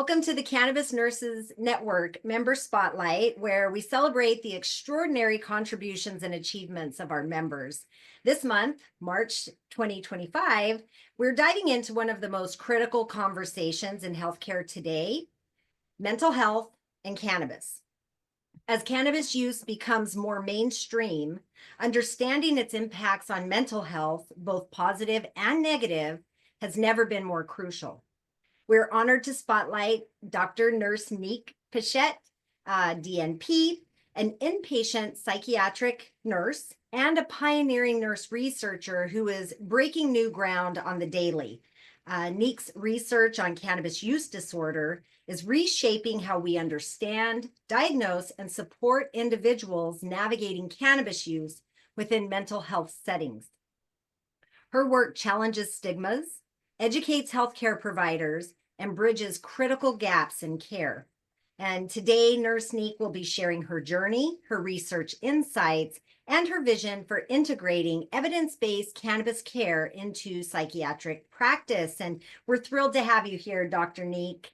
Welcome to the Cannabis Nurses Network Member Spotlight, where we celebrate the extraordinary contributions and achievements of our members. This month, March 2025, we're diving into one of the most critical conversations in healthcare today: mental health and cannabis. As cannabis use becomes more mainstream, understanding its impacts on mental health, both positive and negative, has never been more crucial. We're honored to spotlight Dr. Nurse Nique Pichette, DNP, an inpatient psychiatric nurse and a pioneering nurse researcher who is breaking new ground on the daily. Nique's research on cannabis use disorder is reshaping how we understand, diagnose, and support individuals navigating cannabis use within mental health settings. Her work challenges stigmas, educates healthcare providers, and bridges critical gaps in care. And today, Nurse Nique will be sharing her journey, her research insights, and her vision for integrating evidence-based cannabis care into psychiatric practice. And we're thrilled to have you here, Dr. Nique.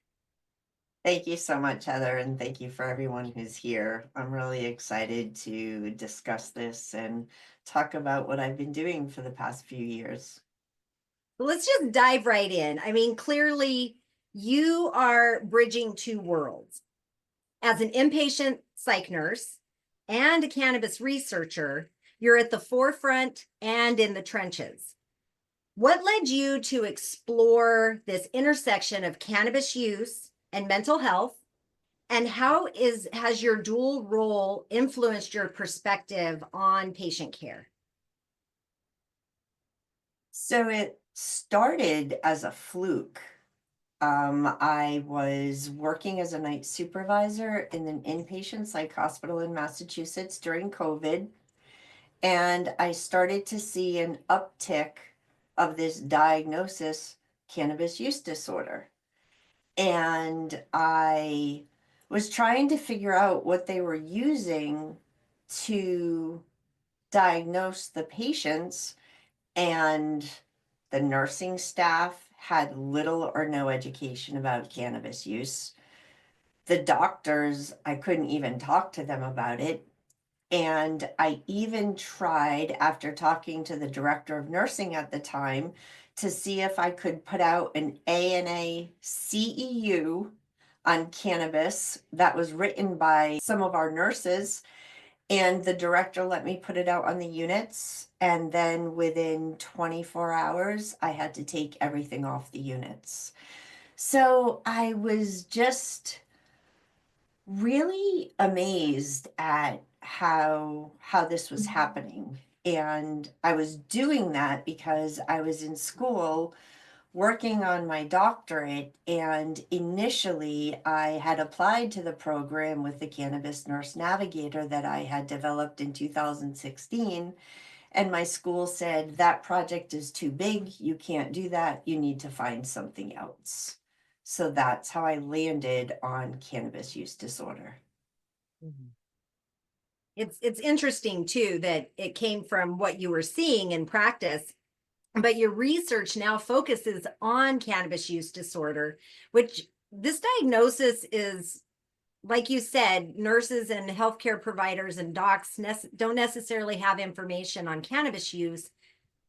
Thank you so much, Heather, and thank you for everyone who's here. I'm really excited to discuss this and talk about what I've been doing for the past few years. Let's just dive right in. I mean, clearly, you are bridging two worlds. As an inpatient psych nurse and a cannabis researcher, you're at the forefront and in the trenches. What led you to explore this intersection of cannabis use and mental health? And how has your dual role influenced your perspective on patient care? So it started as a fluke. I was working as a night supervisor in an inpatient psych hospital in Massachusetts during COVID, and I started to see an uptick of this diagnosis, cannabis use disorder. And I was trying to figure out what they were using to diagnose the patients, and the nursing staff had little or no education about cannabis use. The doctors, I couldn't even talk to them about it. And I even tried, after talking to the director of nursing at the time, to see if I could put out an ANA CEU on cannabis that was written by some of our nurses. And the director let me put it out on the units. And then within 24 hours, I had to take everything off the units. So I was just really amazed at how this was happening. And I was doing that because I was in school working on my doctorate, and initially I had applied to the program with the Cannabis Nurse Navigator that I had developed in 2016, and my school said, that project is too big, you can't do that, you need to find something else. So that's how I landed on cannabis use disorder. It's interesting too that it came from what you were seeing in practice, but your research now focuses on cannabis use disorder, which this diagnosis is, like you said, nurses and healthcare providers and docs don't necessarily have information on cannabis use,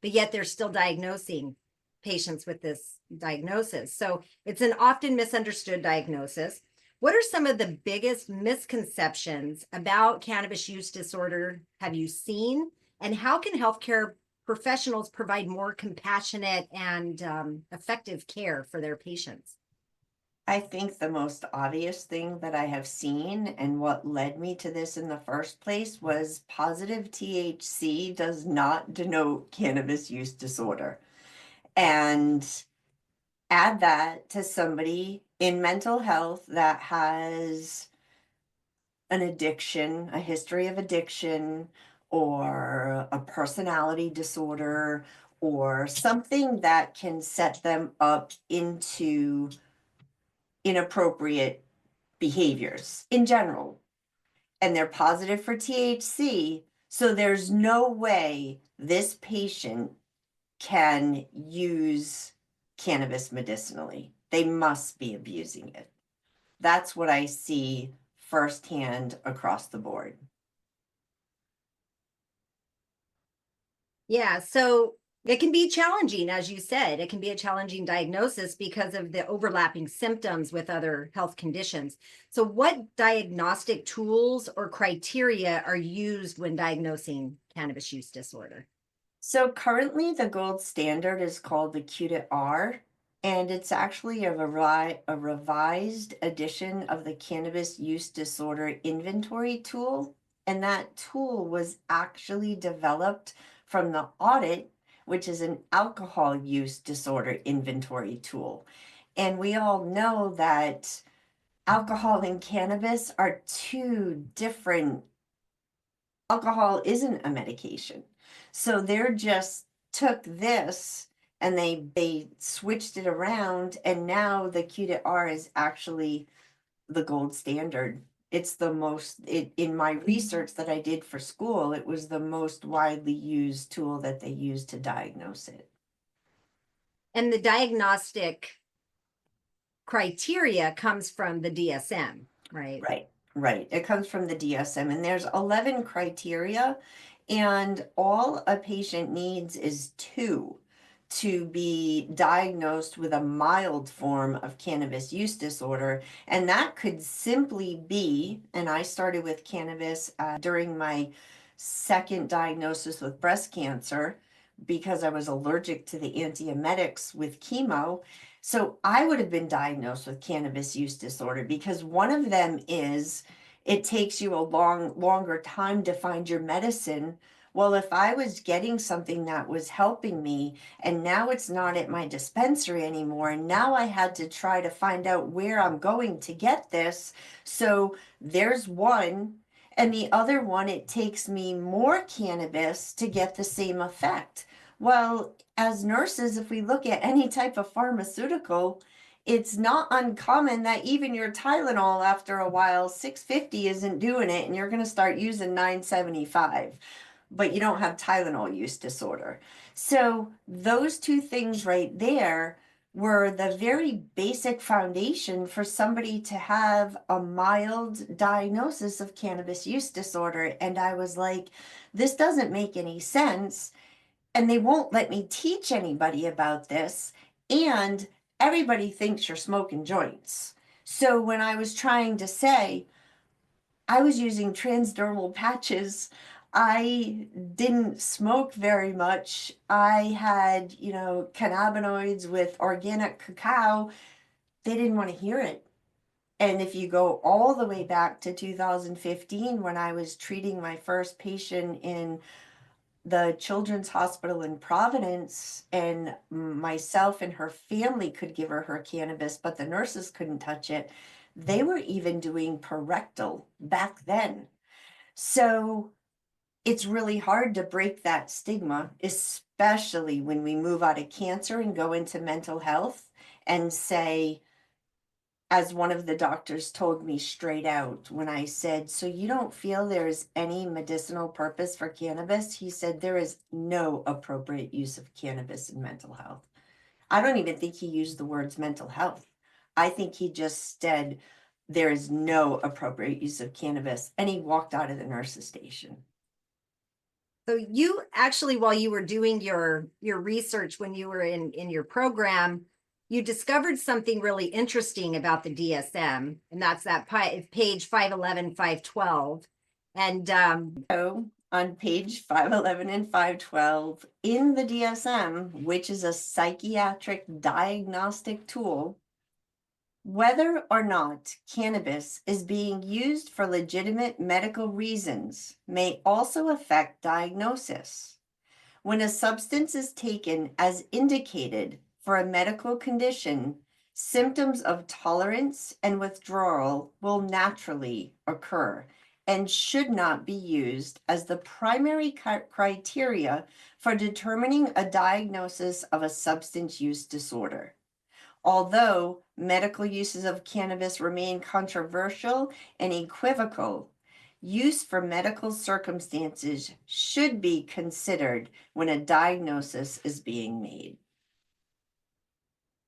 but yet they're still diagnosing patients with this diagnosis. So it's an often misunderstood diagnosis. What are some of the biggest misconceptions about cannabis use disorder have you seen? And how can healthcare professionals provide more compassionate and effective care for their patients? I think the most obvious thing that I have seen, and what led me to this in the first place, was positive THC does not denote cannabis use disorder. And add that to somebody in mental health that has an addiction, a history of addiction, or a personality disorder, or something that can set them up into inappropriate behaviors in general. And they're positive for THC, so there's no way this patient can use cannabis medicinally. They must be abusing it. That's what I see firsthand across the board. Yeah, so it can be challenging, as you said. It can be a challenging diagnosis because of the overlapping symptoms with other health conditions. So, what diagnostic tools or criteria are used when diagnosing cannabis use disorder? So currently the gold standard is called the QTR, and it's actually a revised edition of the Cannabis Use Disorder Inventory tool. And that tool was actually developed from the audit, which is an alcohol use disorder inventory tool. And we all know that alcohol and cannabis are two different. Alcohol isn't a medication. So they're just took this and they switched it around, and now the Q to R is actually the gold standard. It's the most in my research that I did for school, it was the most widely used tool that they use to diagnose it. And the diagnostic criteria comes from the DSM, right? Right, right. It comes from the DSM, and there's 11 criteria, and all a patient needs is two to be diagnosed with a mild form of cannabis use disorder. And that could simply be, and I started with cannabis during my second diagnosis with breast cancer because I was allergic to the antiemetics with chemo. So I would have been diagnosed with cannabis use disorder because one of them is it takes you a longer time to find your medicine. Well, if I was getting something that was helping me and now it's not at my dispensary anymore, and now I had to try to find out where I'm going to get this. So there's one. And the other one, it takes me more cannabis to get the same effect. Well, as nurses, if we look at any type of pharmaceutical, it's not uncommon that even your Tylenol after a while, 650 isn't doing it, and you're going to start using 975, but you don't have Tylenol use disorder. So those two things right there were the very basic foundation for somebody to have a mild diagnosis of cannabis use disorder. And I was like, this doesn't make any sense, and they won't let me teach anybody about this, and everybody thinks you're smoking joints. So when I was trying to say I was using transdermal patches, I didn't smoke very much, I had, cannabinoids with organic cacao, they didn't want to hear it. And if you go all the way back to 2015, when I was treating my first patient in the Children's Hospital in Providence, and myself and her family could give her cannabis, but the nurses couldn't touch it. They were even doing parectal back then. So it's really hard to break that stigma, especially when we move out of cancer and go into mental health and say, as one of the doctors told me straight out when I said, so you don't feel there's any medicinal purpose for cannabis? He said, there is no appropriate use of cannabis in mental health. I don't even think he used the words mental health. I think he just said, there is no appropriate use of cannabis. And he walked out of the nurse's station. So you actually, while you were doing your research when you were in your program, you discovered something really interesting about the DSM, and that's that page 511, 512. And So on page 511 and 512 in the DSM, which is a psychiatric diagnostic tool, whether or not cannabis is being used for legitimate medical reasons may also affect diagnosis. When a substance is taken as indicated for a medical condition, symptoms of tolerance and withdrawal will naturally occur and should not be used as the primary criteria for determining a diagnosis of a substance use disorder. Although medical uses of cannabis remain controversial and equivocal, use for medical circumstances should be considered when a diagnosis is being made.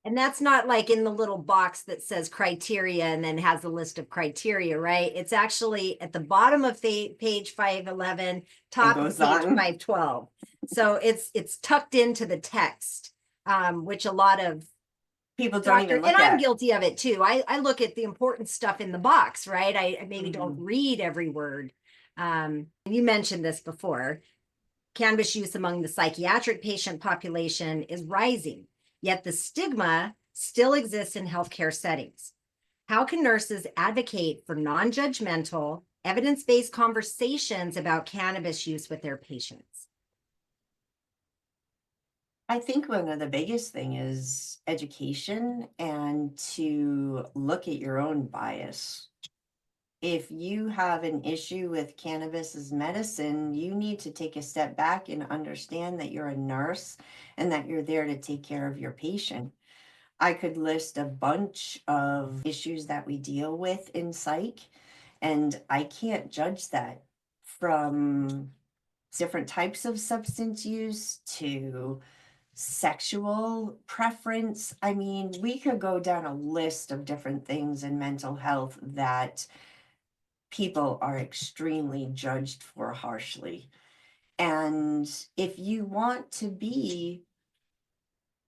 And that's not like in the little box that says criteria and then has a list of criteria, right? It's actually at the bottom of page 511, top of goes page on. 512. So it's tucked into the text, which a lot of People don't even and look I'm at. guilty of it too. I look at the important stuff in the box, right? I maybe don't read every word. You mentioned this before. Cannabis use among the psychiatric patient population is rising, yet the stigma still exists in healthcare settings. How can nurses advocate for non-judgmental, evidence-based conversations about cannabis use with their patients? I think one of the biggest thing is education and to look at your own bias. If you have an issue with cannabis as medicine, you need to take a step back and understand that you're a nurse and that you're there to take care of your patient. I could list a bunch of issues that we deal with in psych, and I can't judge that, from different types of substance use to sexual preference. I mean, we could go down a list of different things in mental health that people are extremely judged for harshly. And if you want to be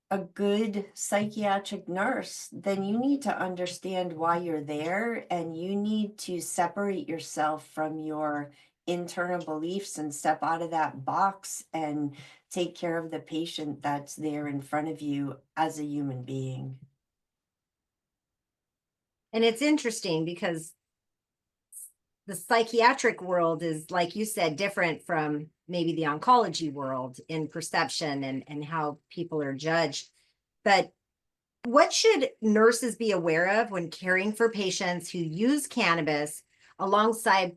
a good psychiatric nurse, then you need to understand why you're there, and you need to separate yourself from your internal beliefs and step out of that box and take care of the patient that's there in front of you as a human being. And it's interesting because the psychiatric world is, like you said, different from maybe the oncology world in perception and how people are judged. But what should nurses be aware of when caring for patients who use cannabis alongside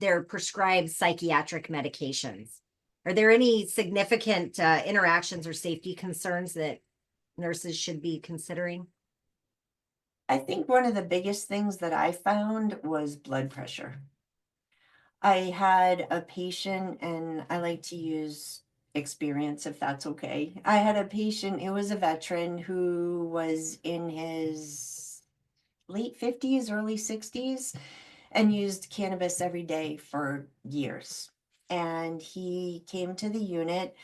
their prescribed psychiatric medications? Are there any significant interactions or safety concerns that nurses should be considering? I think one of the biggest things that I found was blood pressure. I had a patient, and I like to use experience if that's okay. I had a patient, it was a veteran who was in his late 50s, early 60s, and used cannabis every day for years. And he came to the unit,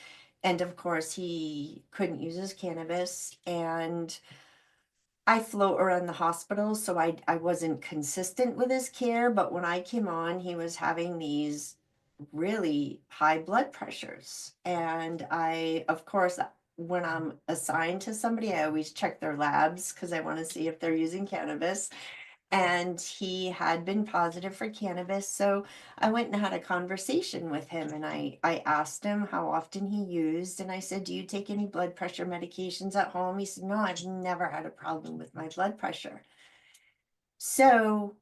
and of course, he couldn't use his cannabis. And I float around the hospital, so I wasn't consistent with his care, but when I came on, he was having these really high blood pressures. And I, of course, when I'm assigned to somebody, I always check their labs because I want to see if they're using cannabis. And he had been positive for cannabis, so I went and had a conversation with him, and I asked him how often he used, and I said, do you take any blood pressure medications at home? He said, no, I've never had a problem with my blood pressure. So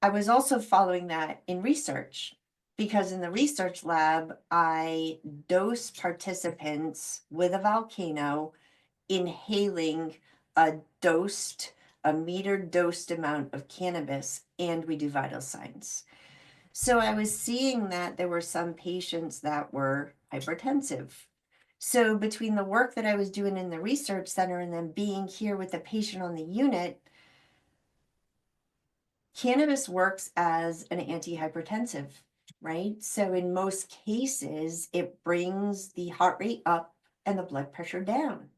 I was also following that in research, because in the research lab I dose participants with a volcano, inhaling a metered dosed amount of cannabis, and we do vital signs. So I was seeing that there were some patients that were hypertensive. So between the work that I was doing in the research center and then being here with the patient on the unit, cannabis works as an antihypertensive, right? So in most cases, it brings the heart rate up and the blood pressure down.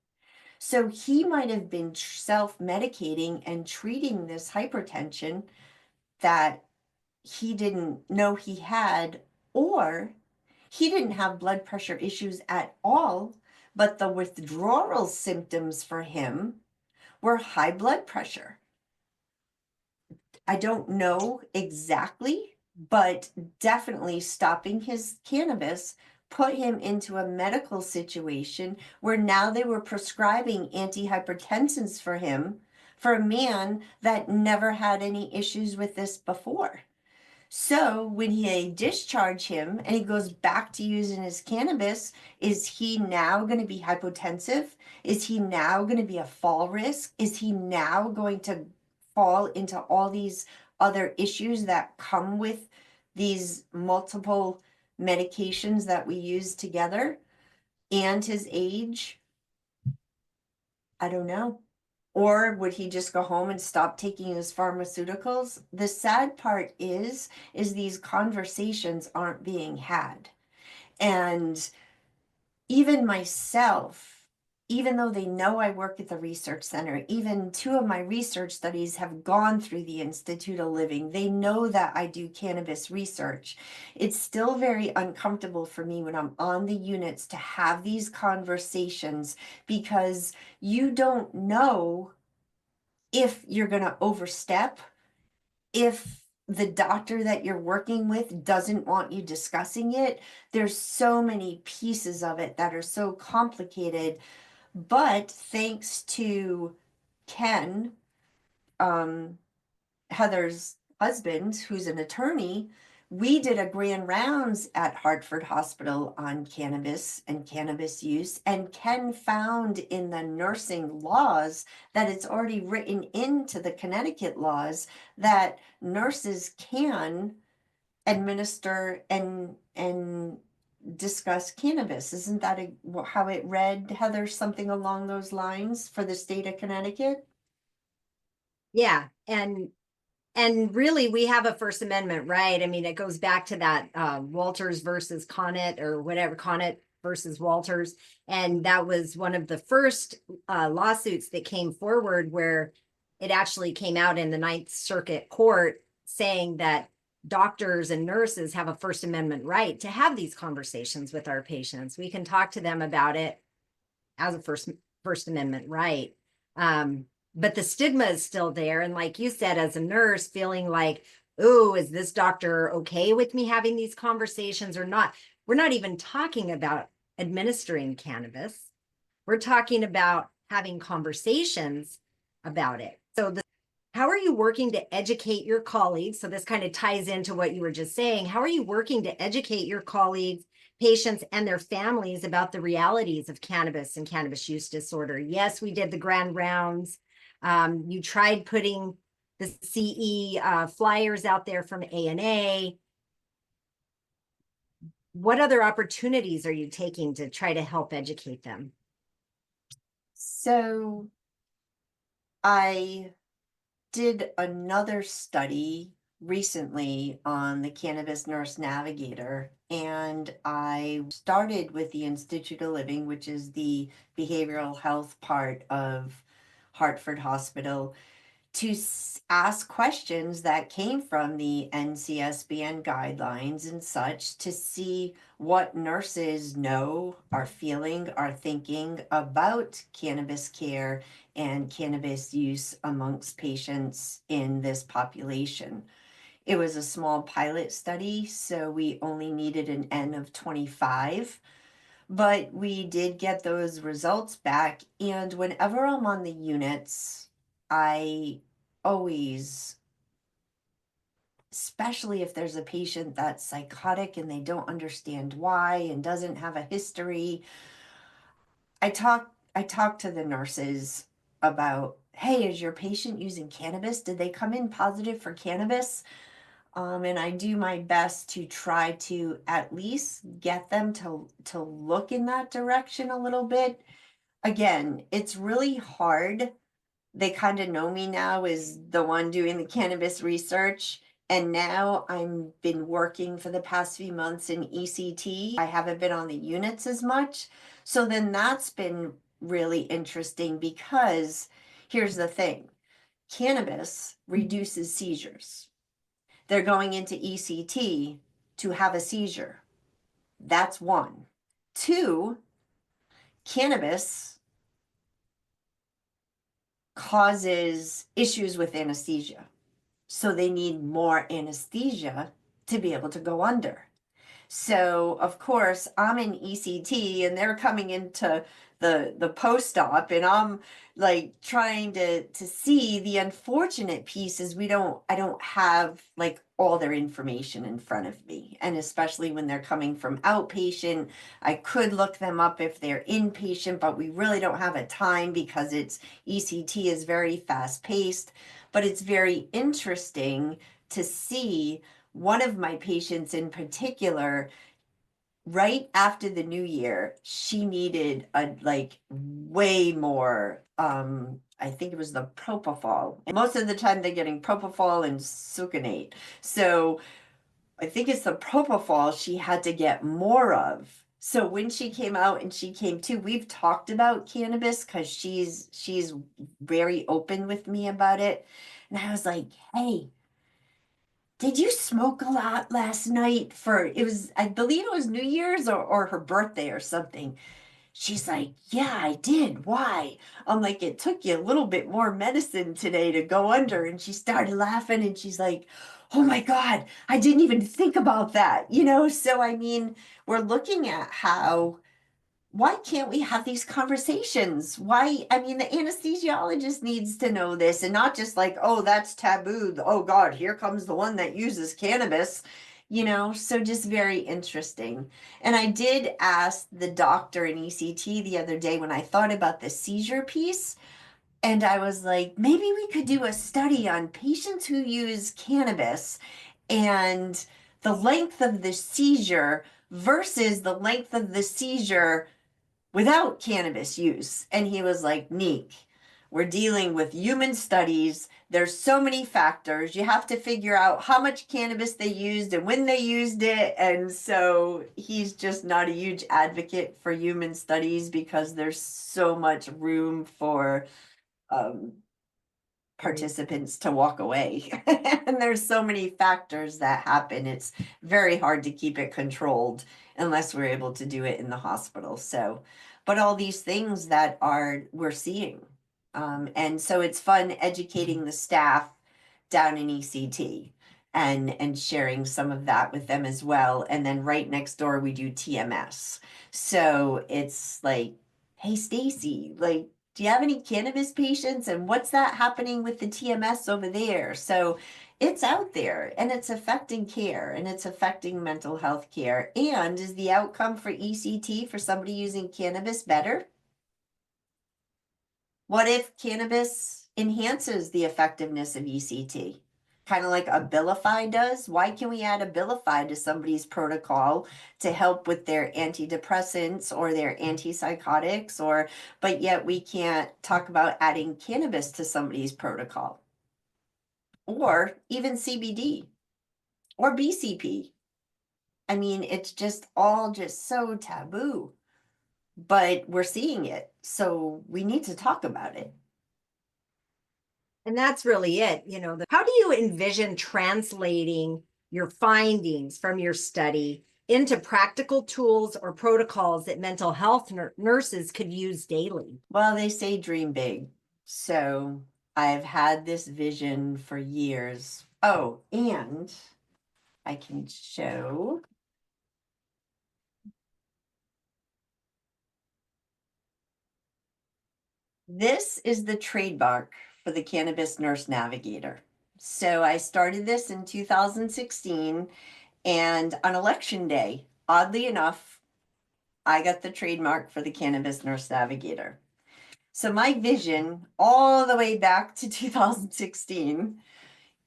So he might have been self-medicating and treating this hypertension that he didn't know he had, or he didn't have blood pressure issues at all, but the withdrawal symptoms for him were high blood pressure. I don't know exactly, but definitely stopping his cannabis put him into a medical situation where now they were prescribing antihypertensives for him, for a man that never had any issues with this before. So when they discharge him and he goes back to using his cannabis, is he now going to be hypotensive? Is he now going to be a fall risk? Is he now going to fall into all these other issues that come with these multiple medications that we use together, and his age? I don't know. Or would he just go home and stop taking his pharmaceuticals? The sad part is these conversations aren't being had. And even myself, even though they know I work at the research center, even two of my research studies have gone through the Institute of Living. They know that I do cannabis research. It's still very uncomfortable for me when I'm on the units to have these conversations because you don't know if you're going to overstep, if the doctor that you're working with doesn't want you discussing it. There's so many pieces of it that are so complicated. But thanks to Ken, um, Heather's husband, who's an attorney, we did a grand rounds at Hartford Hospital on cannabis and cannabis use. And Ken found in the nursing laws that it's already written into the Connecticut laws that nurses can administer and discuss cannabis. Isn't that how it read, Heather, something along those lines for the state of Connecticut? Yeah. And really, we have a First Amendment right. I mean, it goes back to that Walters versus Connett or whatever, Connett versus Walters. And that was one of the first lawsuits that came forward where it actually came out in the Ninth Circuit Court saying that doctors and nurses have a First Amendment right to have these conversations with our patients. We can talk to them about it as a First Amendment right. But the stigma is still there. And like you said, as a nurse, feeling like, oh, is this doctor okay with me having these conversations or not? We're not even talking about administering cannabis. We're talking about having conversations about it. So how are you working to educate your colleagues? So this kind of ties into what you were just saying. How are you working to educate your colleagues, patients, and their families about the realities of cannabis and cannabis use disorder? Yes, we did the grand rounds. You tried putting the CE flyers out there from ANA. What other opportunities are you taking to try to help educate them? So I did another study recently on the Cannabis Nurse Navigator, and I started with the Institute of Living, which is the behavioral health part of Hartford Hospital, to ask questions that came from the NCSBN guidelines and such to see what nurses know, are feeling, are thinking about cannabis care and cannabis use amongst patients in this population. It was a small pilot study, so we only needed an N of 25. But we did get those results back. And whenever I'm on the units, I always, especially if there's a patient that's psychotic and they don't understand why and doesn't have a history, I talk to the nurses about, hey, is your patient using cannabis? Did they come in positive for cannabis? And I do my best to try to at least get them to look in that direction a little bit. Again, it's really hard. They kind of know me now as the one doing the cannabis research. And now I'm been working for the past few months in ECT. I haven't been on the units as much. So then that's been really interesting because here's the thing. Cannabis reduces seizures. They're going into ECT to have a seizure. That's one. Two, cannabis causes issues with anesthesia. So they need more anesthesia to be able to go under. So of course I'm in ECT and they're coming into the post-op and I'm like trying to see. The unfortunate piece is I don't have like all their information in front of me. And especially when they're coming from outpatient, I could look them up if they're inpatient, but we really don't have a time because it's ECT is very fast paced. But it's very interesting to see one of my patients in particular. right after the new year, she needed a like way more I think it was the propofol. And most of the time they're getting propofol and succinate. So I think it's the propofol she had to get more of. So when she came out and she came to, we've talked about cannabis because she's very open with me about it. And I was like, hey, did you smoke a lot last night for it was I believe it was New Year's or her birthday or something. She's like, yeah, I did. Why? I'm like, it took you a little bit more medicine today to go under. And she started laughing and she's like, oh my God, I didn't even think about that. So I mean, we're looking at how why can't we have these conversations? Why? I mean, the anesthesiologist needs to know this and not just like, oh, that's taboo. Oh God, here comes the one that uses cannabis, so just very interesting. And I did ask the doctor in ECT the other day when I thought about the seizure piece, and I was like, maybe we could do a study on patients who use cannabis and the length of the seizure versus the length of the seizure without cannabis use. And he was like, Nique, we're dealing with human studies. There's so many factors. You have to figure out how much cannabis they used and when they used it. And so he's just not a huge advocate for human studies because there's so much room for um, participants to walk away. And there's so many factors that happen. It's very hard to keep it controlled unless we're able to do it in the hospital. So, but all these things that we're seeing. And so it's fun educating the staff down in ECT and sharing some of that with them as well. And then right next door we do TMS. So it's like, hey Stacy, like do you have any cannabis patients and what's that happening with the TMS over there? So it's out there and it's affecting care and it's affecting mental health care. And is the outcome for ECT for somebody using cannabis better? What if cannabis enhances the effectiveness of ECT? Kind of like Abilify does. Why can we add Abilify to somebody's protocol to help with their antidepressants or their antipsychotics, but yet we can't talk about adding cannabis to somebody's protocol? Or even CBD or BCP. I mean, it's just all just so taboo, but we're seeing it. So we need to talk about it. And that's really it. How do you envision translating your findings from your study into practical tools or protocols that mental health nurses could use daily? Well, they say dream big. So I've had this vision for years. Oh, and I can show. This is the trademark for the Cannabis Nurse Navigator. So I started this in 2016, and on election day, oddly enough, I got the trademark for the Cannabis Nurse Navigator. So my vision all the way back to 2016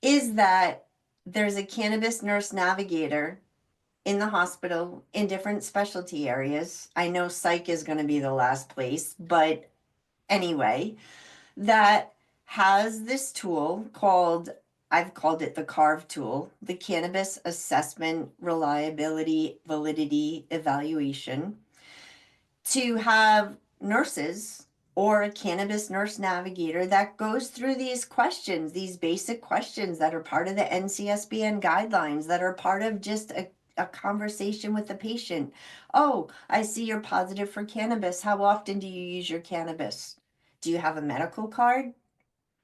is that there's a cannabis nurse navigator in the hospital in different specialty areas. I know psych is going to be the last place, but anyway, that has this tool I've called it the CARVE tool, the Cannabis Assessment Reliability Validity Evaluation, to have nurses or a cannabis nurse navigator that goes through these questions, these basic questions that are part of the NCSBN guidelines, that are part of just a conversation with the patient. Oh, I see you're positive for cannabis. How often do you use your cannabis? Do you have a medical card?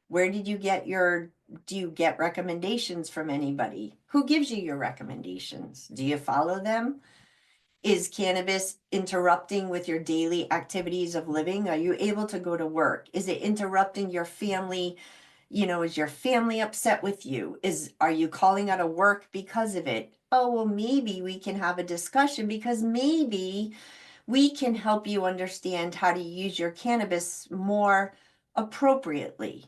Where did you get do you get recommendations from anybody? Who gives you your recommendations? Do you follow them? Is cannabis interrupting with your daily activities of living? Are you able to go to work? Is it interrupting your family? Is your family upset with you? Are you calling out of work because of it? Oh, well, maybe we can have a discussion because maybe we can help you understand how to use your cannabis more appropriately.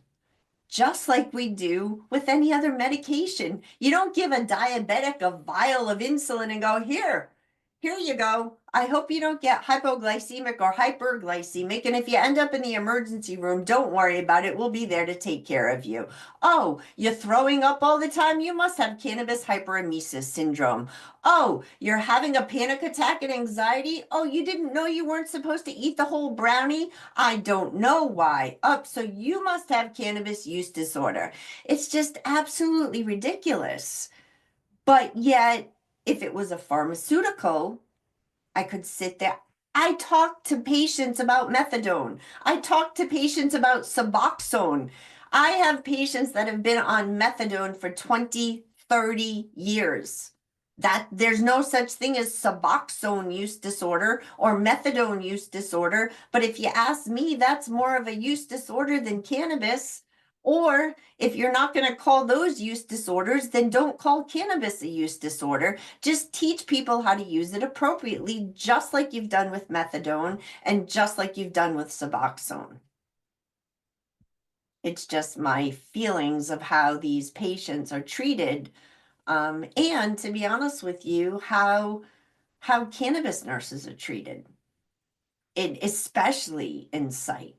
Just like we do with any other medication. You don't give a diabetic a vial of insulin and go, here, here you go. I hope you don't get hypoglycemic or hyperglycemic. And if you end up in the emergency room, don't worry about it. We'll be there to take care of you. Oh, you're throwing up all the time? You must have cannabis hyperemesis syndrome. Oh, you're having a panic attack and anxiety? Oh, you didn't know you weren't supposed to eat the whole brownie? I don't know why. Oh, so you must have cannabis use disorder. It's just absolutely ridiculous. But yet, if it was a pharmaceutical, I could sit there. I talk to patients about methadone. I talk to patients about Suboxone. I have patients that have been on methadone for 20, 30 years. That there's no such thing as Suboxone use disorder or methadone use disorder. But if you ask me, that's more of a use disorder than cannabis. Or if you're not going to call those use disorders, then don't call cannabis a use disorder. Just teach people how to use it appropriately, just like you've done with methadone and just like you've done with Suboxone. It's just my feelings of how these patients are treated. And to be honest with you, how cannabis nurses are treated, especially in psych.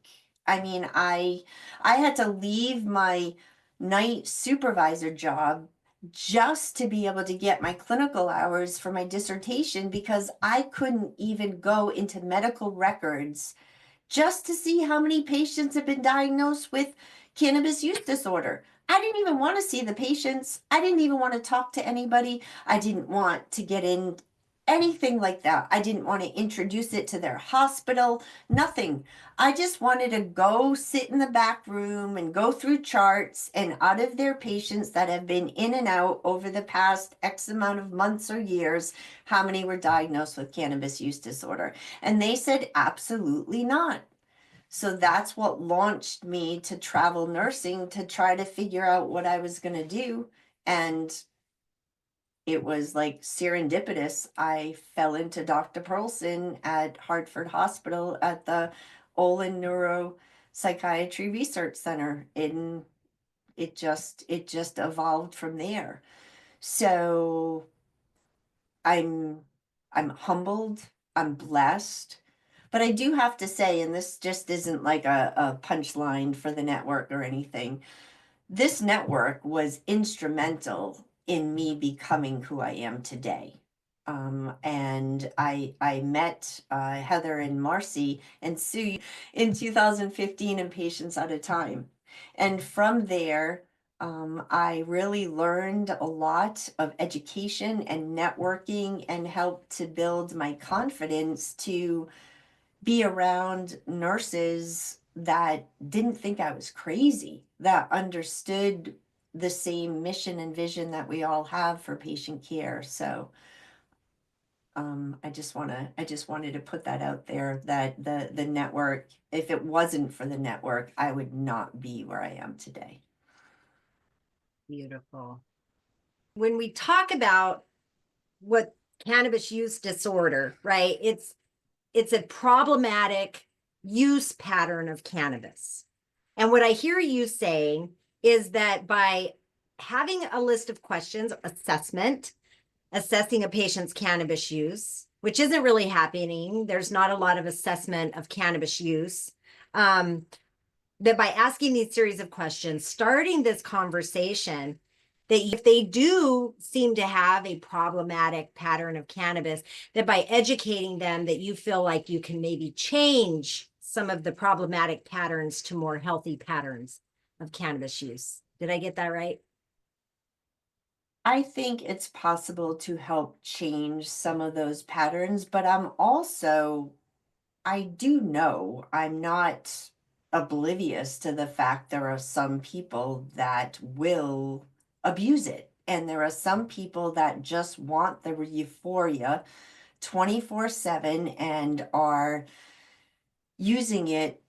I mean, I had to leave my night supervisor job just to be able to get my clinical hours for my dissertation because I couldn't even go into medical records just to see how many patients have been diagnosed with cannabis use disorder. I didn't even want to see the patients. I didn't even want to talk to anybody. I didn't want to get in anything like that. I didn't want to introduce it to their hospital, nothing. I just wanted to go sit in the back room and go through charts, and out of their patients that have been in and out over the past X amount of months or years, how many were diagnosed with cannabis use disorder? And they said, absolutely not. So that's what launched me to travel nursing to try to figure out what I was going to do. And it was like serendipitous. I fell into Dr. Perlson at Hartford Hospital at the Olin Neuro Psychiatry Research Center. And it just evolved from there. So I'm I'm humbled, I'm blessed. But I do have to say, and this just isn't like a punchline for the network or anything, this network was instrumental in me becoming who I am today. And I met Heather and Marcy and Sue in 2015 in Patients at a Time. And from there, I really learned a lot of education and networking and helped to build my confidence to be around nurses that didn't think I was crazy, that understood the same mission and vision that we all have for patient care. So I just wanted to put that out there that the network, if it wasn't for the network, I would not be where I am today. Beautiful. When we talk about what cannabis use disorder, right? It's a problematic use pattern of cannabis. And what I hear you saying is that by having a list of questions, assessing a patient's cannabis use, which isn't really happening, there's not a lot of assessment of cannabis use. That by asking these series of questions, starting this conversation, that if they do seem to have a problematic pattern of cannabis, that by educating them, that you feel like you can maybe change some of the problematic patterns to more healthy patterns of cannabis use. Did I get that right? I think it's possible to help change some of those patterns, but I do know I'm not oblivious to the fact there are some people that will abuse it. And there are some people that just want the euphoria 24/7 and are using it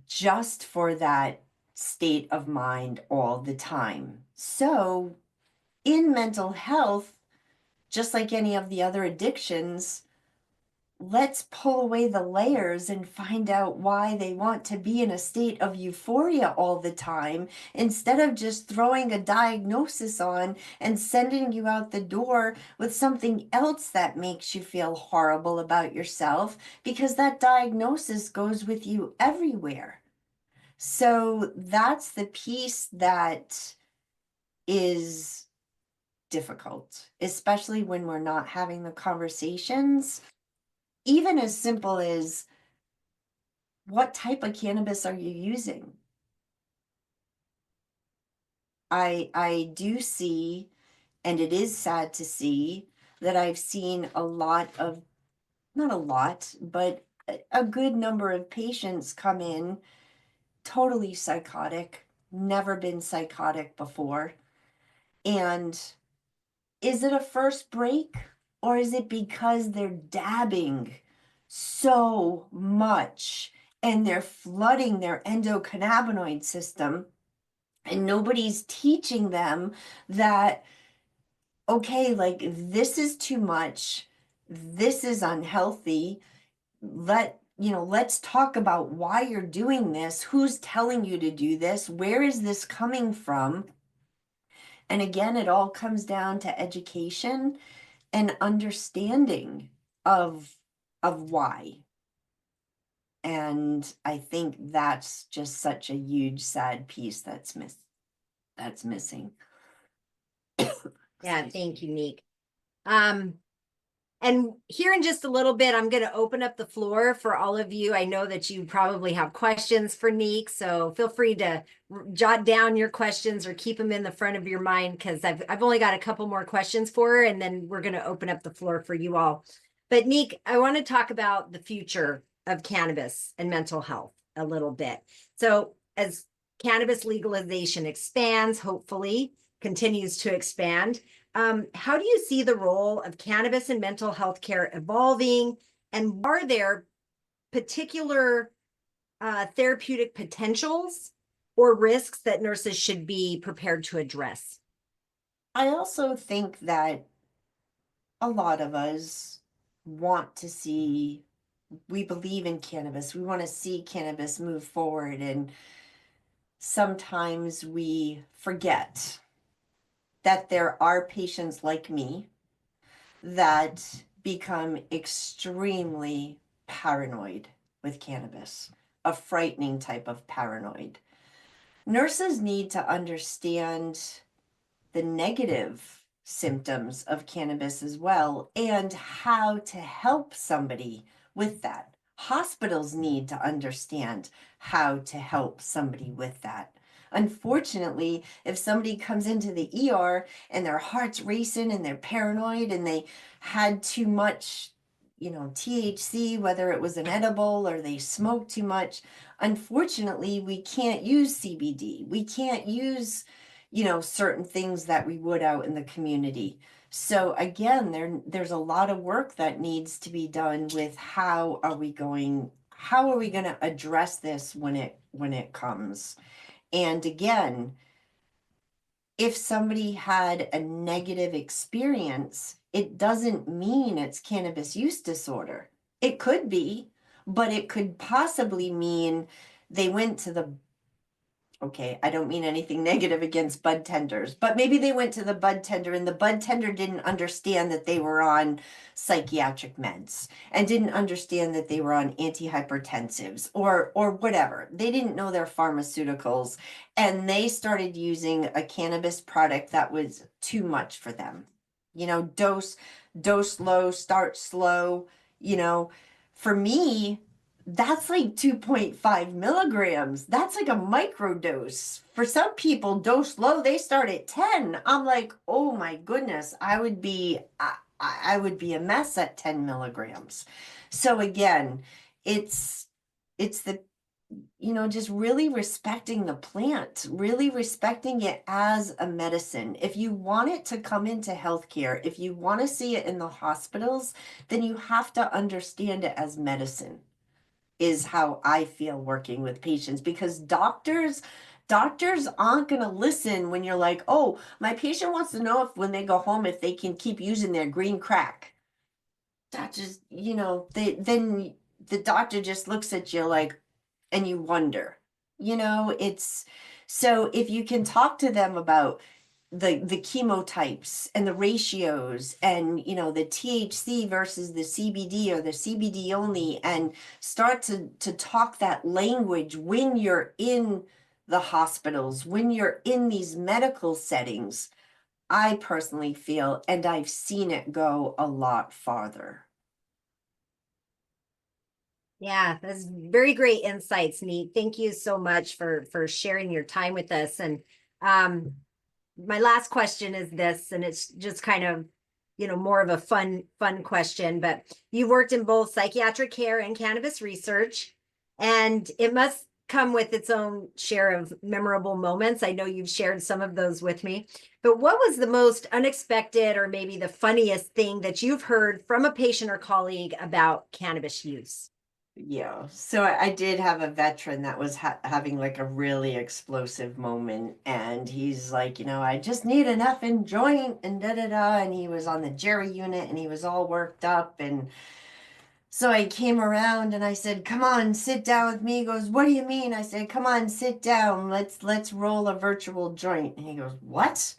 just for that state of mind all the time. So, in mental health, just like any of the other addictions, let's pull away the layers and find out why they want to be in a state of euphoria all the time, instead of just throwing a diagnosis on and sending you out the door with something else that makes you feel horrible about yourself, because that diagnosis goes with you everywhere. So that's the piece that is difficult, especially when we're not having the conversations. Even as simple as, what type of cannabis are you using? I do see, and it is sad to see, that I've seen a lot of, not a lot, but a good number of patients come in totally psychotic, never been psychotic before. And is it a first break, or is it because they're dabbing so much and they're flooding their endocannabinoid system, and nobody's teaching them that, okay, like, this is too much, this is unhealthy, let's talk about why you're doing this, who's telling you to do this, where is this coming from? And again, it all comes down to education and understanding of why. And I think that's just such a huge sad piece that's missing. Yeah, thank you, Nique. And here in just a little bit, I'm going to open up the floor for all of you. I know that you probably have questions for Nique, so feel free to jot down your questions or keep them in the front of your mind, because I've only got a couple more questions for her, and then we're going to open up the floor for you all. But Nique, I want to talk about the future of cannabis and mental health a little bit. So as cannabis legalization expands, hopefully continues to expand, how do you see the role of cannabis and mental health care evolving? And are there particular therapeutic potentials or risks that nurses should be prepared to address? I also think that a lot of us want to see, we believe in cannabis, we want to see cannabis move forward, and sometimes we forget that there are patients like me that become extremely paranoid with cannabis, a frightening type of paranoid. Nurses need to understand the negative symptoms of cannabis as well, and how to help somebody with that. Hospitals need to understand how to help somebody with that. Unfortunately, if somebody comes into the ER and their heart's racing and they're paranoid and they had too much, THC, whether it was an edible or they smoked too much, unfortunately, we can't use CBD. We can't use certain things that we would out in the community. So again, there's a lot of work that needs to be done with how are we going to address this when it comes. And again, if somebody had a negative experience, it doesn't mean it's cannabis use disorder. It could be, but it could possibly mean they went to the, okay, I don't mean anything negative against bud tenders, but maybe they went to the bud tender and the bud tender didn't understand that they were on psychiatric meds, and didn't understand that they were on antihypertensives or whatever. They didn't know their pharmaceuticals, and they started using a cannabis product that was too much for them. Dose low, start slow. For me, that's like 2.5 milligrams. That's like a micro dose. For some people, dose low, they start at 10. I'm like, oh my goodness, I would be a mess at 10 milligrams. So again, it's the, just really respecting the plant, really respecting it as a medicine. If you want it to come into healthcare, if you want to see it in the hospitals, then you have to understand it as medicine, is how I feel working with patients, because doctors aren't going to listen when you're like, oh, my patient wants to know if when they go home, if they can keep using their green crack. doctors, then the doctor just looks at you like, and you wonder, it's, so if you can talk to them about the chemotypes and the ratios and the THC versus the CBD or the CBD only, and start to talk that language when you're in the hospitals, when you're in these medical settings, I personally feel, and I've seen it go a lot farther. Yeah, that's very great insights, Nique. Thank you so much for sharing your time with us. And um, my last question is this, and it's just kind of, more of a fun question, but you worked in both psychiatric care and cannabis research, and it must come with its own share of memorable moments. I know you've shared some of those with me, but what was the most unexpected or maybe the funniest thing that you've heard from a patient or colleague about cannabis use? Yeah, so I did have a veteran that was having like a really explosive moment, and he's like, I just need an effing joint and da da da, and he was on the Jerry unit and he was all worked up, and so I came around and I said, "Come on, sit down with me." He goes, "What do you mean?" I said, "Come on, sit down. Let's roll a virtual joint." And he goes, "What?"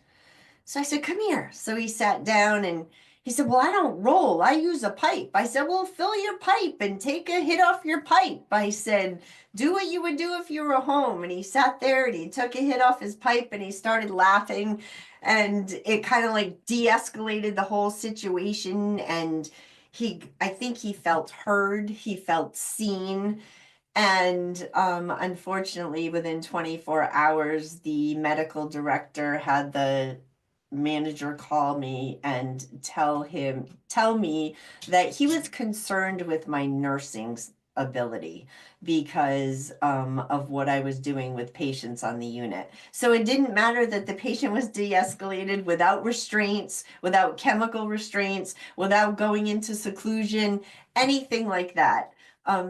So I said, "Come here." So he sat down and he said, "Well, I don't roll. I use a pipe." I said, "Well, fill your pipe and take a hit off your pipe." I said, "Do what you would do if you were home." And he sat there and he took a hit off his pipe and he started laughing. And it kind of like de-escalated the whole situation. And I think he felt heard, he felt seen. And unfortunately, within 24 hours, the medical director had the manager call me and tell me that he was concerned with my nursing ability because of what I was doing with patients on the unit. So it didn't matter that the patient was de-escalated without restraints, without chemical restraints, without going into seclusion, anything like that.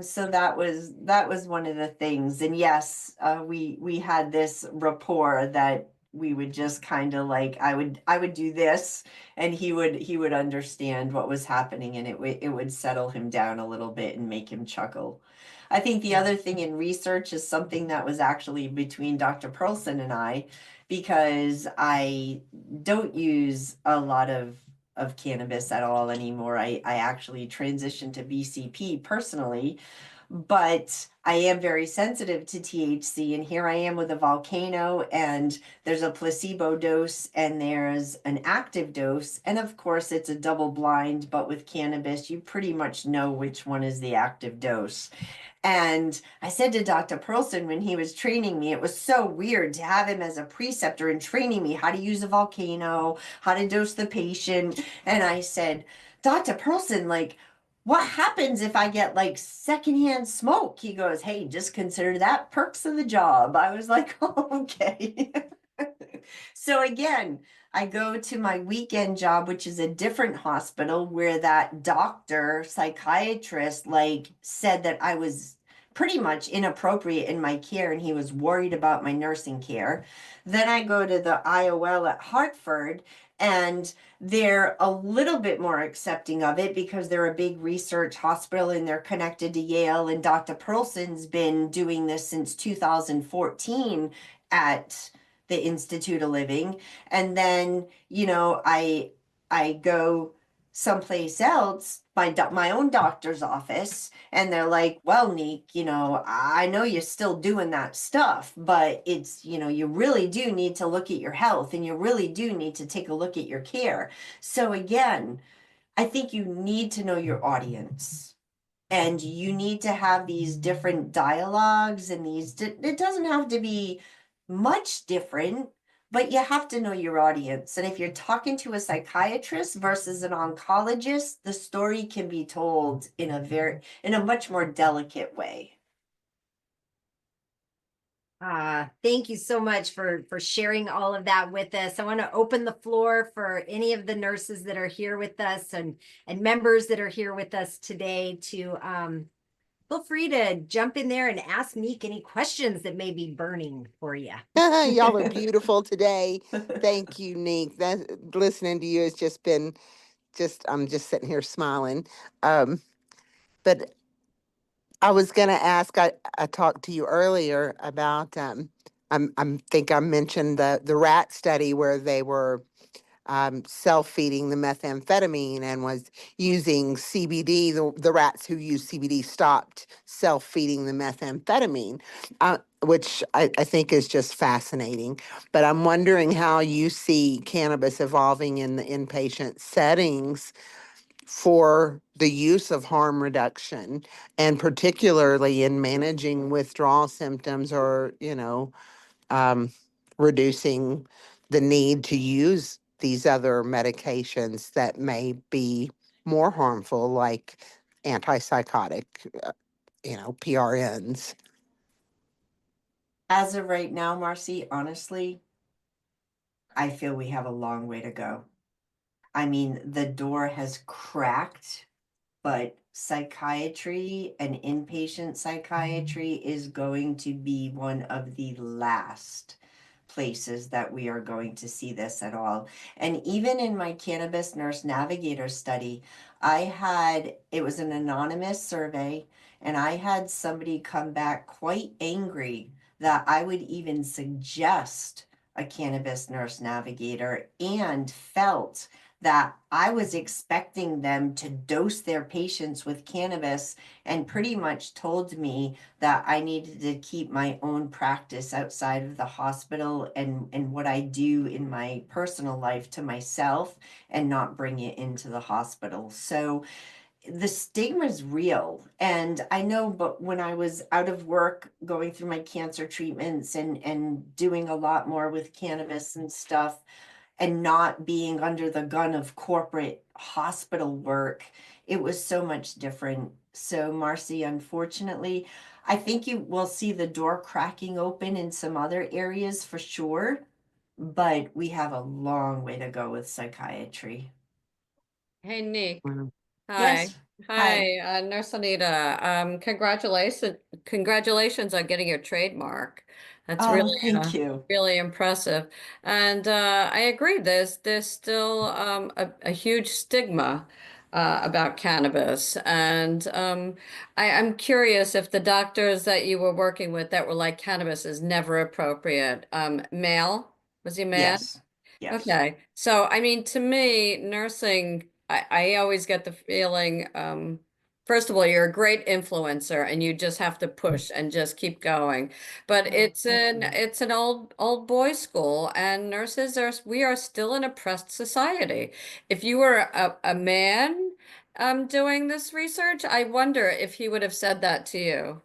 So that was one of the things. And yes, we had this rapport that we would just kind of like, I would do this and he would understand what was happening, and it would settle him down a little bit and make him chuckle. I think the other thing in research is something that was actually between Dr. Perlson and I, because I don't use a lot of cannabis at all anymore. I actually transitioned to BCP personally, but I am very sensitive to THC. And here I am with a volcano, and there's a placebo dose and there's an active dose. And of course, it's a double blind, but with cannabis, you pretty much know which one is the active dose. And I said to Dr. Perlson when he was training me, it was so weird to have him as a preceptor and training me how to use a volcano, how to dose the patient. And I said, "Dr. Perlson, like, what happens if I get like secondhand smoke?" He goes, "Hey, just consider that perks of the job." I was like, "Oh, okay." So again, I go to my weekend job, which is a different hospital, where that doctor, psychiatrist, like said that I was pretty much inappropriate in my care and he was worried about my nursing care. Then I go to the IOL at Hartford, and they're a little bit more accepting of it because they're a big research hospital and they're connected to Yale. And Dr. Perlson's been doing this since 2014 at the Institute of Living. And then, I go someplace else, my own doctor's office, and they're like, "Well, Nique, I know you're still doing that stuff, but it's, you really do need to look at your health and you really do need to take a look at your care." So again, I think you need to know your audience. And you need to have these different dialogues, and it doesn't have to be much different, but you have to know your audience. And if you're talking to a psychiatrist versus an oncologist, the story can be told in a much more delicate way. Thank you so much for sharing all of that with us. I want to open the floor for any of the nurses that are here with us and members that are here with us today to feel free to jump in there and ask Nique any questions that may be burning for you. Y'all are beautiful today. Thank you, Nique. That listening to you has just been I'm just sitting here smiling. Um, but I was going to ask. I talked to you earlier about. Think I mentioned the rat study where they were self-feeding the methamphetamine and was using CBD. The rats who used CBD stopped self-feeding the methamphetamine, which I think is just fascinating. But I'm wondering how you see cannabis evolving in the inpatient settings for the use of harm reduction, and particularly in managing withdrawal symptoms, or um, reducing the need to use these other medications that may be more harmful, like antipsychotic, PRNs. As of right now, Marcy, honestly, I feel we have a long way to go. I mean, the door has cracked, but psychiatry and inpatient psychiatry is going to be one of the last places that we are going to see this at all. And even in my cannabis nurse navigator study, it was an anonymous survey, and I had somebody come back quite angry that I would even suggest a cannabis nurse navigator, and felt that I was expecting them to dose their patients with cannabis, and pretty much told me that I needed to keep my own practice outside of the hospital, and what I do in my personal life to myself, and not bring it into the hospital. So the stigma is real. And I know, but when I was out of work going through my cancer treatments, and doing a lot more with cannabis and stuff, and not being under the gun of corporate hospital work, it was so much different. So, Marcy, unfortunately, I think you will see the door cracking open in some other areas for sure, but we have a long way to go with psychiatry. Hey, Nick. Mm. Hi. Yes. Hi. Hi, Nurse Anita. Congratulations on getting your trademark. That's Oh, really, thank you. really impressive. And I agree, there's still a huge stigma about cannabis. And I'm curious if the doctors that you were working with that were like, cannabis is never appropriate. Male? Was he male? Yes. Yes. Okay. So, I mean, to me, nursing, I always get the feeling, first of all, you're a great influencer and you just have to push and just keep going. But Oh, thank you. it's an old boys school, and we are still an oppressed society. If you were a man doing this research, I wonder if he would have said that to you.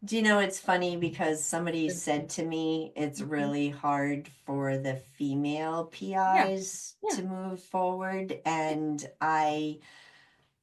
Do you know, it's funny because somebody said to me it's Mhm. really hard for the female Yeah, PIs yeah. to move forward, and I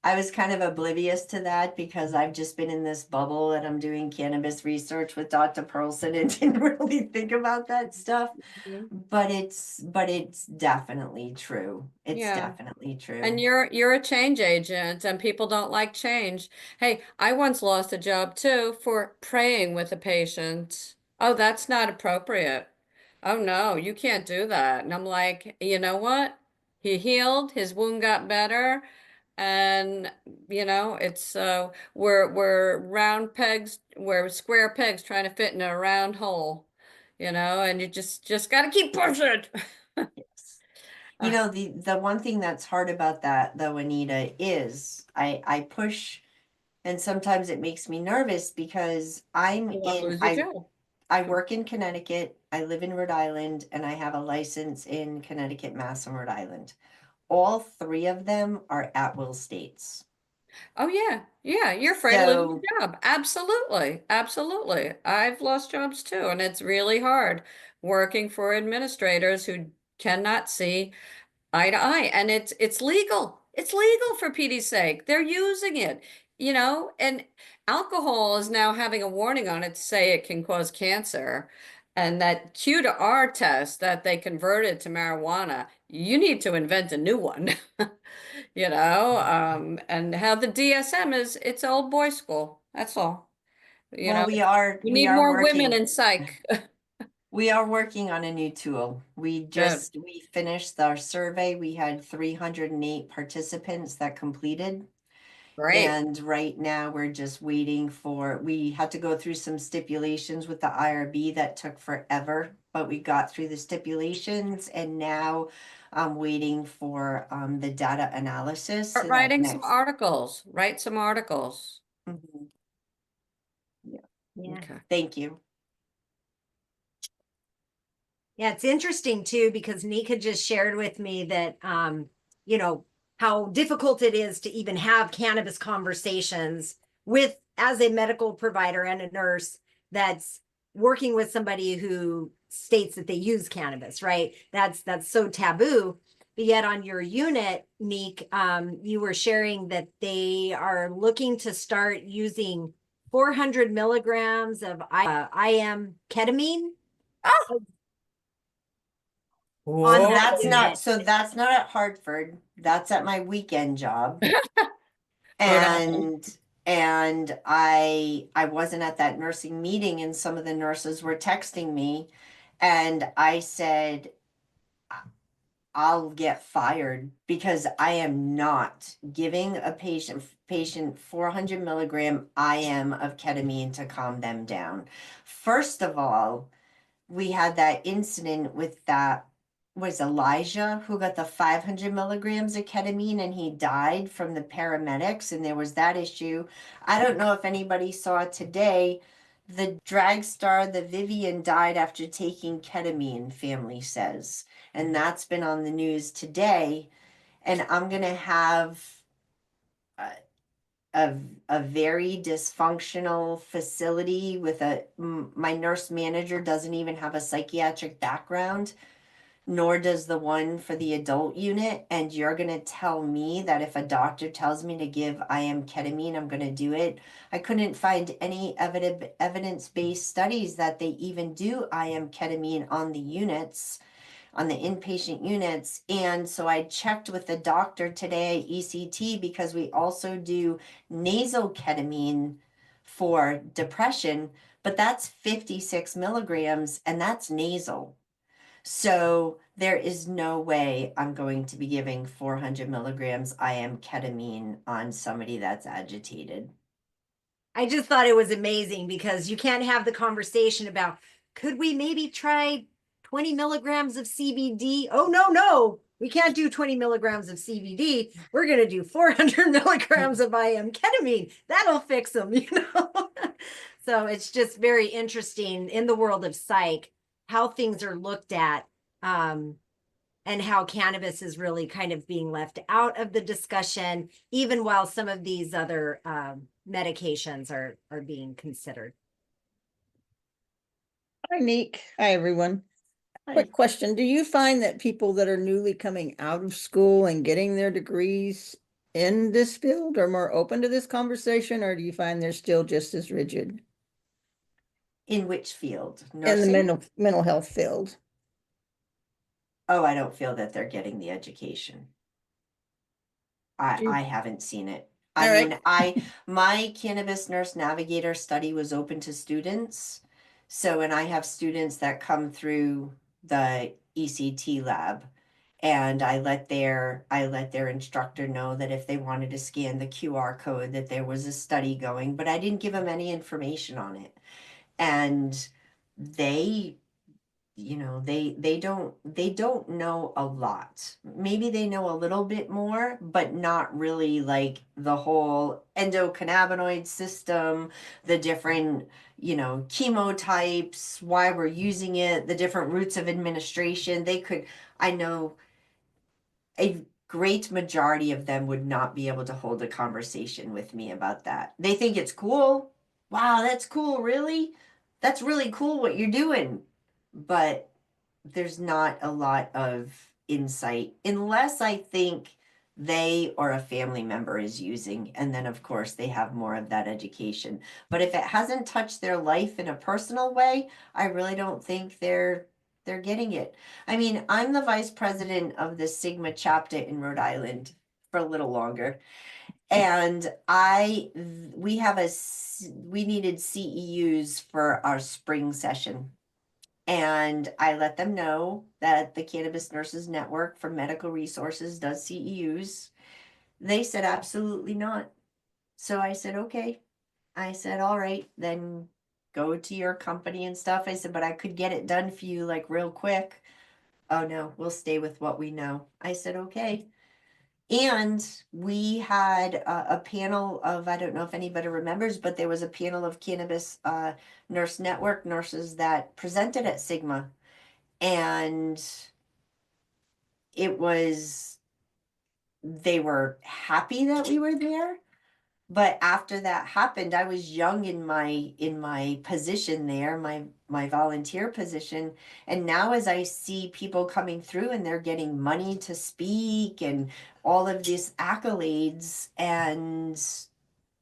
was kind of oblivious to that because I've just been in this bubble and I'm doing cannabis research with Dr. Perlson and didn't really think about that stuff. Mhm. But it's definitely true. It's Yeah. definitely And true. you're a change agent, and people don't like change. Hey, I once lost a job too for praying with a patient. Oh, that's not appropriate. Oh no, you can't do that. And I'm like, you know what? He healed, his wound got better, and it's we're round pegs, we're square pegs trying to fit in a round hole, and you just got to keep pushing. Yes. You know, the one thing that's hard about that though, Anita, is I push, and sometimes it makes me nervous because You want to lose your job. I work in Connecticut, I live in Rhode Island, and I have a license in Connecticut, Mass, and Rhode Island. All three of them are at will states. Oh yeah, yeah. You're afraid of losing So, your job. Absolutely, absolutely. I've lost jobs too, and it's really hard working for administrators who cannot see eye to eye. And it's legal. It's legal, for Petey's sake. They're using it, and alcohol is now having a warning on it to say it can cause cancer. And that Q to R test that they converted to marijuana, you need to invent a new one. And how the DSM is, it's old boy school. That's all. You well, know, we are we we need are more women working. in psych. We are working on a new tool. We finished our survey. We had 308 participants that completed. Great. And right now we're just waiting we had to go through some stipulations with the IRB that took forever, but we got through the stipulations and now I'm waiting for the data analysis. Start So that writing some next. articles. Write some articles. Mhm. Yeah. Okay. Thank you. Yeah, it's interesting too, because Nique just shared with me that, you know, how difficult it is to even have cannabis conversations with, as a medical provider and a nurse that's working with somebody who states that they use cannabis, right? That's so taboo. But yet on your unit, Nique, you were sharing that they are looking to start using 400 milligrams of IM ketamine on So that that's unit. that's not at Hartford. That's at my weekend job. Rhode Island. And I wasn't at that nursing meeting and some of the nurses were texting me and I said I'll get fired because I am not giving a patient 400 milligram IM of ketamine to calm them down. First of all, we had that incident with that was Elijah who got the 500 milligrams of ketamine and he died from the paramedics, and there was that issue. I don't know if anybody saw today, the drag star, the Vivian, died after taking ketamine, family says, and that's been on the news today. And I'm gonna have a, a very dysfunctional facility with my nurse manager doesn't even have a psychiatric background, nor does the one for the adult unit. And you're going to tell me that if a doctor tells me to give IM ketamine, I'm going to do it. I couldn't find any evidence-based studies that they even do IM ketamine on the units, on the inpatient units. And so I checked with the doctor today at ECT because we also do nasal ketamine for depression, but that's 56 milligrams and that's nasal. So there is no way I'm going to be giving 400 milligrams IM ketamine on somebody that's agitated. I just thought it was amazing because you can't have the conversation about, could we maybe try 20 milligrams of CBD? Oh, no, we can't do 20 milligrams of CBD. We're going to do 400 milligrams of IM ketamine. That'll fix them, you know? So it's just very interesting in the world of psych, how things are looked at, and how cannabis is really kind of being left out of the discussion, even while some of these other medications are being considered. Hi, Nique. Hi, everyone. Quick question. Do you find that people that are newly coming out of school and getting their degrees in this field are more open to this conversation, or do you find they're still just as rigid In which field? in Nursing? the mental health field? Oh, I don't feel that they're getting the education. I haven't seen it. All I right. mean, my cannabis nurse navigator study was open to students. So, and I have students that come through the ECT lab, and I let their instructor know that if they wanted to scan the QR code that there was a study going, but I didn't give them any information on it. And they, you know, they don't know a lot. Maybe they know a little bit more, but not really like the whole endocannabinoid system, the different, you know, chemotypes, why we're using it, the different routes of administration. I know a great majority of them would not be able to hold a conversation with me about that. They think it's cool. Wow, that's cool, really? That's really cool what you're doing. But there's not a lot of insight unless I think they or a family member is using, and then of course they have more of that education. But if it hasn't touched their life in a personal way, I really don't think they're getting it. I mean, I'm the vice president of the Stigma chapter in Rhode Island for a little longer. And we needed CEUs for our spring session. And I let them know that the Cannabis Nurses Network for Medical Resources does CEUs. They said absolutely not. So I said, okay. I said, all right, then go to your company and stuff. I said, but I could get it done for you like real quick. Oh no, we'll stay with what we know. I said, okay. And we had a panel of, I don't know if anybody remembers, but there was a panel of Cannabis Nurse Network nurses that presented at Sigma. And it was, they were happy that we were there. But after that happened, I was young in my position there, my volunteer position. And now as I see people coming through and they're getting money to speak and all of these accolades, and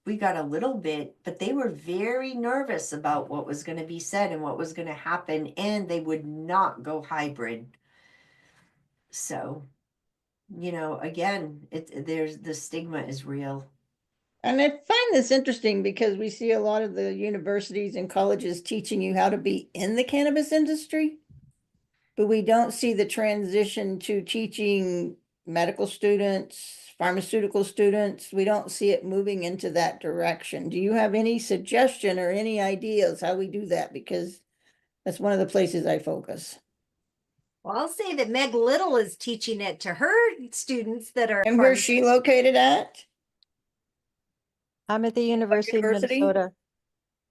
we got a little bit, but they were very nervous about what was going to be said and what was going to happen, and they would not go hybrid. So, again, there's the stigma is real. And I find this interesting because we see a lot of the universities and colleges teaching you how to be in the cannabis industry, but we don't see the transition to teaching medical students, pharmaceutical students. We don't see it moving into that direction. Do you have any suggestion or any ideas how we do that? Because that's one of the places I focus. Well, I'll say that Meg Little is teaching it to her students that are. And where's she located at? I'm at the University of University? Minnesota.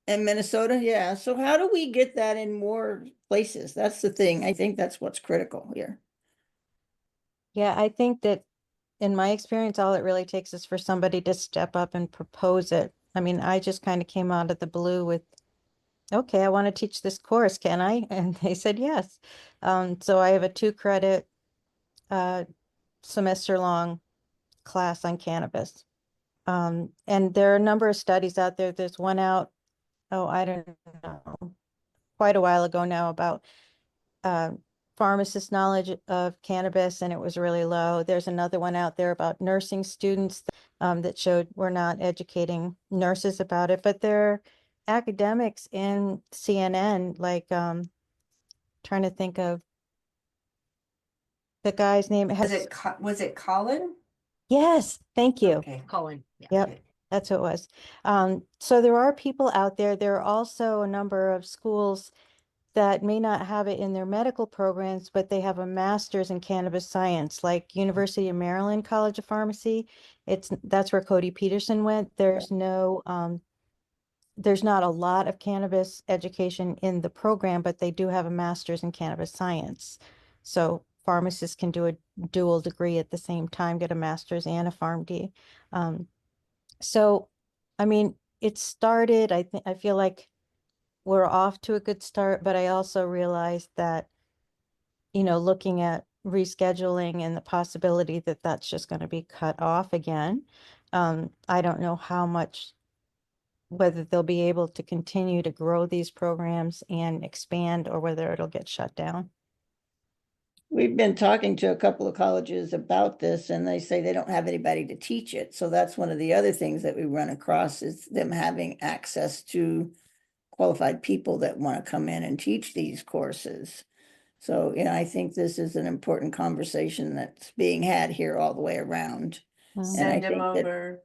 In Minnesota, yeah. So how do we get that in more places? That's the thing. I think that's what's critical here. Yeah, I think that in my experience, all it really takes is for somebody to step up and propose it. I mean, I just kind of came out of the blue with, okay, I want to teach this course, can I? And they said yes. So I have a 2-credit semester-long class on cannabis. And there are a number of studies out there. There's one out, oh, I don't know, quite a while ago now about pharmacist knowledge of cannabis, and it was really low. There's another one out there about nursing students that showed we're not educating nurses about it, but there are academics in CNN, like trying to think of the guy's name. Was it Colin? Yes, thank you. Okay. Colin. Yeah. Yep, that's what it was. So there are people out there. There are also a number of schools that may not have it in their medical programs, but they have a master's in cannabis science, like University of Maryland College of Pharmacy. That's where Cody Peterson went. There's not a lot of cannabis education in the program, but they do have a master's in cannabis science. So pharmacists can do a dual degree at the same time, get a master's and a PharmD. So, I mean, it started, I feel like we're off to a good start, but I also realized that, looking at rescheduling and the possibility that that's just going to be cut off again. I don't know whether they'll be able to continue to grow these programs and expand, or whether it'll get shut down. We've been talking to a couple of colleges about this, and they say they don't have anybody to teach it. So that's one of the other things that we run across, is them having access to qualified people that want to come in and teach these courses. So, I think this is an important conversation that's being had here all the way around. Mm. And I Send them think that- over.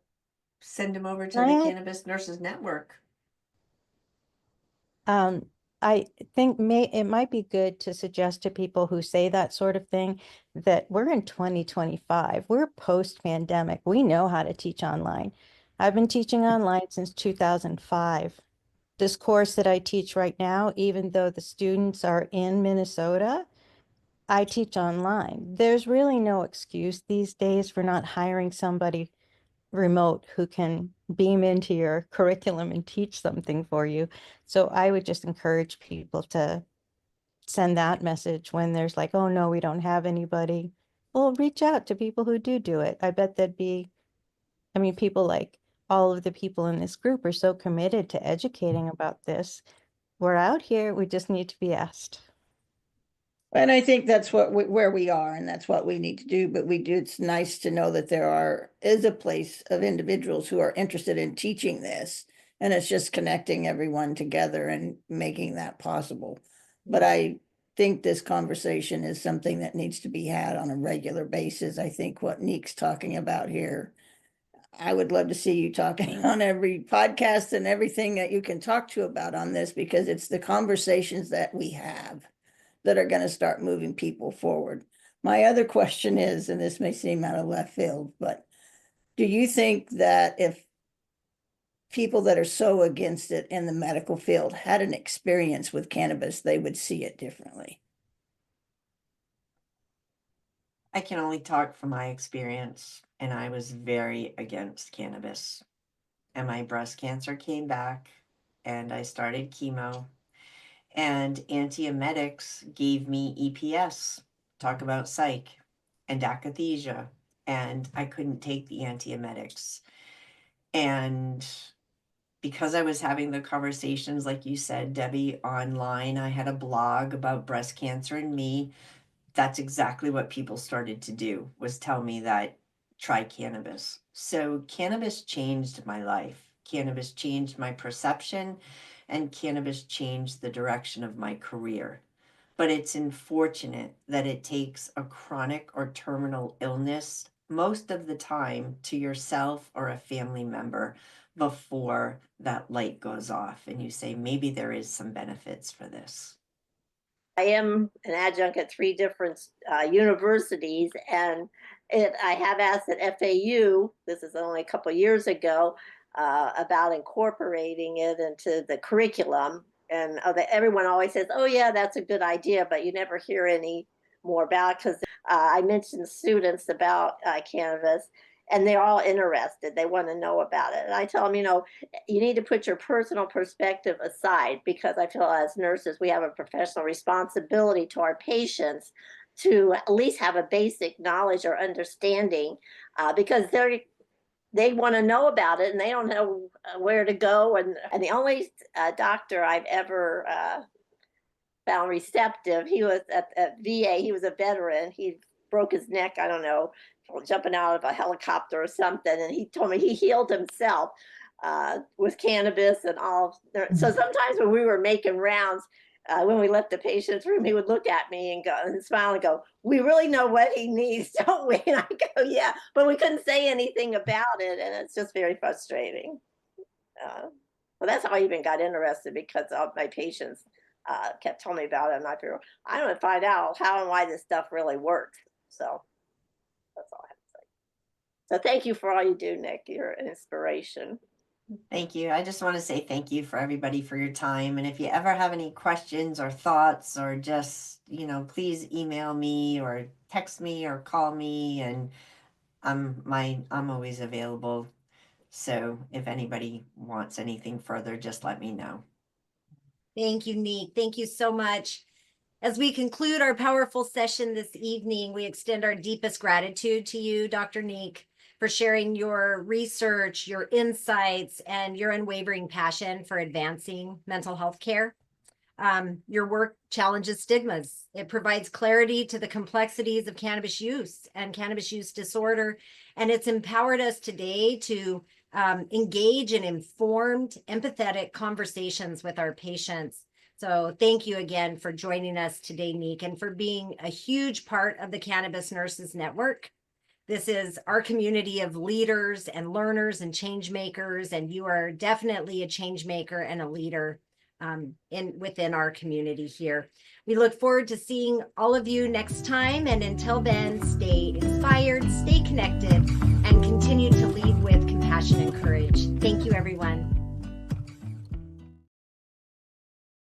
Send them over to I the had- Cannabis Nurses Network. I think it might be good to suggest to people who say that sort of thing that we're in 2025. We're post-pandemic. We know how to teach online. I've been teaching online since 2005. This course that I teach right now, even though the students are in Minnesota, I teach online. There's really no excuse these days for not hiring somebody remote who can beam into your curriculum and teach something for you. So I would just encourage people to send that message when there's like, oh no, we don't have anybody. Well, reach out to people who do it. I bet people like all of the people in this group are so committed to educating about this. We're out here, we just need to be asked. And I think that's where we are, and that's what we need to do. But it's nice to know that is a place of individuals who are interested in teaching this, and it's just connecting everyone together and making that possible. But I think this conversation is something that needs to be had on a regular basis. I think what Nique's talking about here, I would love to see you talking on every podcast and everything that you can talk to about on this, because it's the conversations that we have that are going to start moving people forward. My other question is, and this may seem out of left field, but do you think that if people that are so against it in the medical field had an experience with cannabis, they would see it differently? I can only talk from my experience, and I was very against cannabis. And my breast cancer came back, and I started chemo, and antiemetics gave me EPS, talk about psych, and akathisia, and I couldn't take the antiemetics. And because I was having the conversations, like you said, Debbie, online, I had a blog about breast cancer and me. That's exactly what people started to do, was tell me that try cannabis. So cannabis changed my life. Cannabis changed my perception, and cannabis changed the direction of my career. But it's unfortunate that it takes a chronic or terminal illness most of the time to yourself or a family member before that light goes off and you say, maybe there is some benefits for this. I am an adjunct at 3 different universities, and I have asked at FAU, this is only a couple of years ago, about incorporating it into the curriculum. And everyone always says, oh yeah, that's a good idea, but you never hear any more about it, because I mentioned students about cannabis, and they're all interested. They want to know about it. And I tell them, you need to put your personal perspective aside, because I feel as nurses, we have a professional responsibility to our patients to at least have a basic knowledge or understanding, because they want to know about it and they don't know where to go. And the only doctor I've ever found receptive, he was at VA, he was a veteran. He broke his neck, I don't know, jumping out of a helicopter or something, and he told me he healed himself with cannabis and all. So sometimes when we were making rounds, when we left the patient's room, he would look at me and go and smile and go, we really know what he needs, don't we? And I go, yeah, but we couldn't say anything about it, and it's just very frustrating. Well, that's how I even got interested, because of my patients kept telling me about it, and I figured I want to find out how and why this stuff really works. So that's all I have to say. So thank you for all you do, Nique. You're an inspiration. Thank you. I just want to say thank you for everybody for your time. And if you ever have any questions or thoughts, or just, please email me or text me or call me, and I'm always available. So if anybody wants anything further, just let me know. Thank you, Nique. Thank you so much. As we conclude our powerful session this evening, we extend our deepest gratitude to you, Dr. Nique, for sharing your research, your insights, and your unwavering passion for advancing mental health care. Your work challenges stigmas. It provides clarity to the complexities of cannabis use and cannabis use disorder, and it's empowered us today to engage in informed, empathetic conversations with our patients. So thank you again for joining us today, Nique, and for being a huge part of the Cannabis Nurses Network. This is our community of leaders and learners and change makers, and you are definitely a change maker and a leader within our community here. We look forward to seeing all of you next time, and until then, stay inspired, stay connected, and continue to lead with compassion and courage. Thank you, everyone.